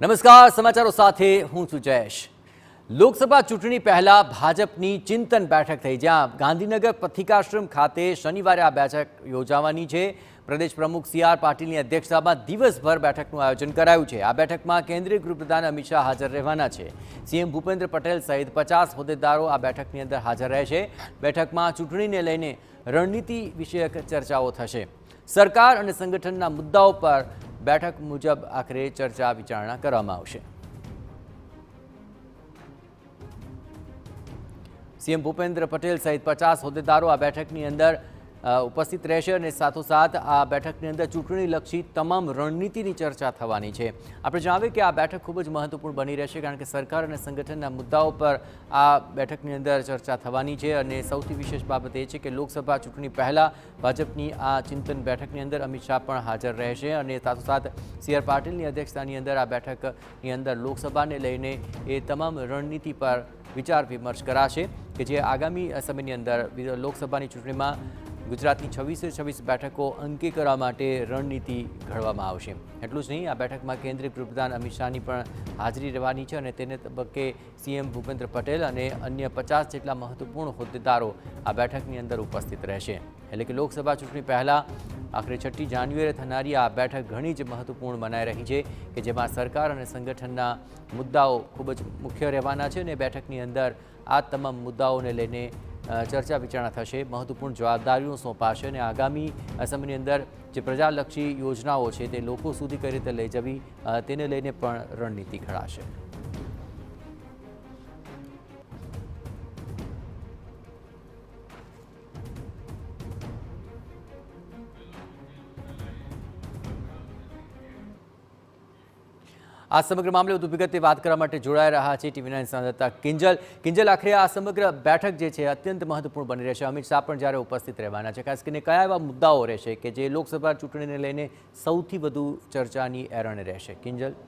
નમસ્કાર, સમાચારો સાથે હું છું જયેશ। લોકસભા ચૂંટણી પહેલા ભાજપની ચિંતન બેઠક થઈ, જ્યાં ગાંધીનગર પથિકાશ્રમ ખાતે શનિવારે આ બેઠક યોજાવાની છે। પ્રદેશ પ્રમુખ સી.આર. પાટીલની અધ્યક્ષતામાં દિવસભર બેઠકનું આયોજન કરાયું છે। આ બેઠકમાં કેન્દ્રીય ગૃહપ્રધાન અમિત શાહ હાજર રહેવાના છે। સીએમ ભૂપેન્દ્ર પટેલ સહિત 50 હોદ્દેદારો આ બેઠકની અંદર હાજર રહેશે। બેઠકમાં ચૂંટણીને લઈને રણનીતિ વિષયક ચર્ચાઓ થશે। સરકાર અને સંગઠનના મુદ્દાઓ પર બેઠક મુજબ આખરે ચર્ચા વિચારણા કરવામાં આવશે। સીએમ ભૂપેન્દ્ર પટેલ સહિત 50 હોદ્દેદારો આ બેઠકની અંદર ઉપસ્થિત રહેશે અને સાથોસાથ આ બેઠકની અંદર ચૂંટણીલક્ષી તમામ રણનીતિની ચર્ચા થવાની છે। આપણે જણાવીએ કે આ બેઠક ખૂબ જ મહત્વપૂર્ણ બની રહેશે, કારણ કે સરકાર અને સંગઠનના મુદ્દાઓ પર આ બેઠકની અંદર ચર્ચા થવાની છે। અને સૌથી વિશેષ બાબત એ છે કે લોકસભા ચૂંટણી પહેલાં ભાજપની આ ચિંતન બેઠકની અંદર અમિત શાહ પણ હાજર રહેશે અને સાથોસાથ સી.આર. પાટીલની અધ્યક્ષતાની અંદર આ બેઠકની અંદર લોકસભાને લઈને એ તમામ રણનીતિ પર વિચાર વિમર્શ કરાશે કે જે આગામી સમયની અંદર લોકસભાની ચૂંટણીમાં ગુજરાતની 26 બેઠકો અંકી કરવા માટે રણનીતિ ઘડવામાં આવશે। એટલું જ નહીં, આ બેઠકમાં કેન્દ્રીય ગૃહપ્રધાન અમિત શાહની પણ હાજરી રહેવાની છે અને તેને તબક્કે સીએમ ભૂપેન્દ્ર પટેલ અને અન્ય 50 જેટલા મહત્વપૂર્ણ હોદ્દેદારો આ બેઠકની અંદર ઉપસ્થિત રહેશે। એટલે કે લોકસભા ચૂંટણી પહેલાં આખરે 6 જાન્યુઆરીએ થનારી આ બેઠક ઘણી જ મહત્વપૂર્ણ મનાઈ રહી છે કે જેમાં સરકાર અને સંગઠનના મુદ્દાઓ ખૂબ જ મુખ્ય રહેવાના છે અને બેઠકની અંદર આ તમામ મુદ્દાઓને લઈને ચર્ચા વિચારણા થશે, મહત્વપૂર્ણ જવાબદારીઓ સોંપાશે અને આગામી સમયની અંદર જે પ્રજાલક્ષી યોજનાઓ છે તે લોકો સુધી કઈ રીતે લઈ જવી તેને લઈને પણ રણનીતિ ઘડાશે। આ સમગ્ર મામલે વધુ વિગતે વાત કરવા માટે જોડાઈ રહ્યા છે ટીવી9 સંવાદદાતા કિંજલ। આખરે આ સમગ્ર બેઠક જે છે અત્યંત મહત્વપૂર્ણ બની રહેશે। અમિત શાહ પણ જ્યારે ઉપસ્થિત રહેવાના છે, ખાસ કરીને કયા એવા મુદ્દાઓ રહેશે કે જે લોકસભા ચૂંટણીને લઈને સૌથી વધુ ચર્ચાની એરણે રહેશે? કિંજલ।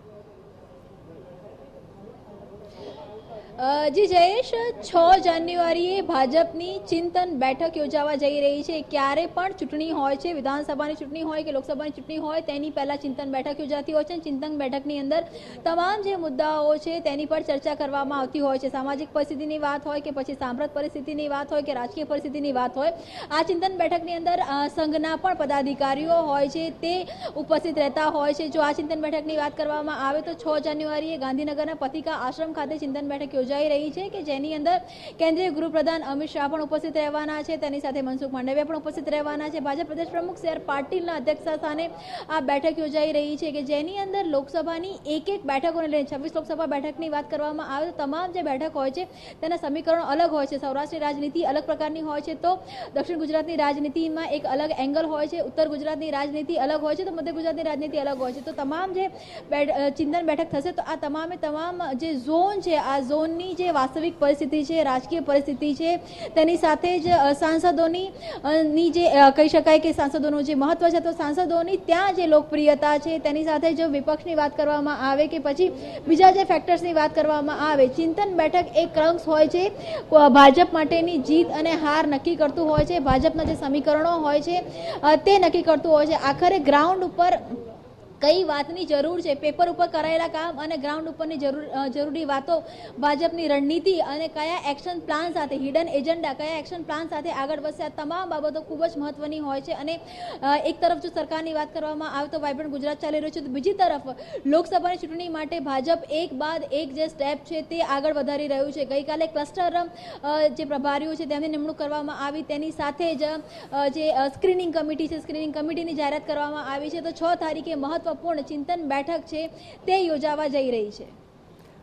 જી જયેશ, 6 જાન્યુઆરીએ ભાજપની ચિંતન બેઠક યોજાવા જઈ રહી છે। ક્યારે પણ ચૂંટણી હોય છે, વિધાનસભાની ચૂંટણી હોય કે લોકસભાની ચૂંટણી હોય, તેની પહેલાં ચિંતન બેઠક યોજાતી હોય છે। ચિંતન બેઠકની અંદર તમામ જે મુદ્દાઓ છે તેની પર ચર્ચા કરવામાં આવતી હોય છે। સામાજિક પરિસ્થિતિની વાત હોય કે પછી સાંપ્રત પરિસ્થિતિની વાત હોય કે રાજકીય પરિસ્થિતિની વાત હોય, આ ચિંતન બેઠકની અંદર સંઘના પણ પદાધિકારીઓ હોય છે તે ઉપસ્થિત રહેતા હોય છે। જો આ ચિંતન બેઠકની વાત કરવામાં આવે તો 6 જાન્યુઆરીએ ગાંધીનગરના પથિકા આશ્રમ ખાતે ચિંતન બેઠક યોજાઈ રહી છે કે જેની અંદર કેન્દ્રીય ગૃહપ્રધાન અમિત શાહ પણ ઉપસ્થિત રહેવાના છે, તેની સાથે મનસુખ માંડવિયા પણ ઉપસ્થિત રહેવાના છે। ભાજપ પ્રદેશ પ્રમુખ સી.આર. પાટીલના અધ્યક્ષસ્થાને આ બેઠક યોજાઈ રહી છે કે જેની અંદર લોકસભાની એક બેઠકોને લઈને 26 લોકસભા બેઠકની વાત કરવામાં આવે તો તમામ જે બેઠક હોય છે તેના સમીકરણો અલગ હોય છે। સૌરાષ્ટ્રની રાજનીતિ અલગ પ્રકારની હોય છે તો દક્ષિણ ગુજરાતની રાજનીતિમાં એક અલગ એંગલ હોય છે, ઉત્તર ગુજરાતની રાજનીતિ અલગ હોય છે તો મધ્ય ગુજરાતની રાજનીતિ અલગ હોય છે। તો તમામ જે ચિંતન બેઠક થશે તો આ તમામે તમામ જે ઝોન છે, આ ઝોનની જે વાસ્તવિક પરિસ્થિતિ છે, રાજકીય પરિસ્થિતિ છે, તેની સાથે જ સાંસદોની જે કહી શકાય કે સાંસદોનું જે મહત્વ છે, તો સાંસદોની ત્યાં જે લોકપ્રિયતા છે તેની સાથે જો વિપક્ષની વાત કરવામાં આવે કે પછી બીજા જે ફેક્ટર્સની વાત કરવામાં આવે, ચિંતન બેઠક એક ક્રંસ હોય છે, ભાજપ માટેની જીત અને હાર નક્કી કરતું હોય છે। ભાજપના જે સમીકરણો હોય છે તે નક્કી કરતું હોય છે। આખરે ગ્રાઉન્ડ ઉપર કઈ વાતની જરૂર છે, પેપર ઉપર કરાયેલા કામ અને ગ્રાઉન્ડ ઉપરની જરૂરી વાતો, ભાજપની રણનીતિ અને કયા એક્શન પ્લાન સાથે, હિડન એજન્ડા કયા એક્શન પ્લાન સાથે આગળ વધશે, આ તમામ બાબતો ખૂબ જ મહત્વની હોય છે। અને એક તરફ જો સરકારની વાત કરવામાં આવે તો વાયબ્રન્ટ ગુજરાત ચાલી રહ્યું છે, તો બીજી તરફ લોકસભાની ચૂંટણી માટે ભાજપ એક બાદ એક જે સ્ટેપ છે તે આગળ વધારી રહ્યું છે। ગઈકાલે ક્લસ્ટર જે પ્રભારીઓ છે તેમની નિમણૂક કરવામાં આવી, તેની સાથે જ જે સ્ક્રીનિંગ કમિટી છે, સ્ક્રીનિંગ કમિટીની જાહેરાત કરવામાં આવી છે। તો 6 તારીખે મહત્વપૂર્ણ ચિંતન બેઠક છે તે યોજાવા જઈ રહી છે।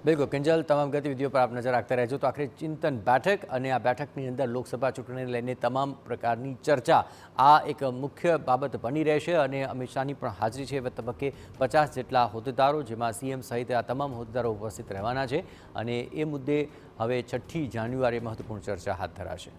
બિલકુલ કિંજલ, તમામ ગતિવિધિઓ પર આપ નજર રાખતા રહેજો। તો આખરે ચિંતન બેઠક અને આ બેઠકની અંદર લોકસભા ચૂંટણીને લઈને તમામ પ્રકારની ચર્ચા આ એક મુખ્ય બાબત બની રહેશે અને અમિત શાહની પણ હાજરી છે। તબક્કે 50 જેટલા હોદ્દેદારો, જેમાં સીએમ સહિત આ તમામ હોદ્દેદારો ઉપસ્થિત રહેવાના છે અને એ મુદ્દે હવે 6 જાન્યુઆરીએ મહત્વપૂર્ણ ચર્ચા હાથ ધરાશે।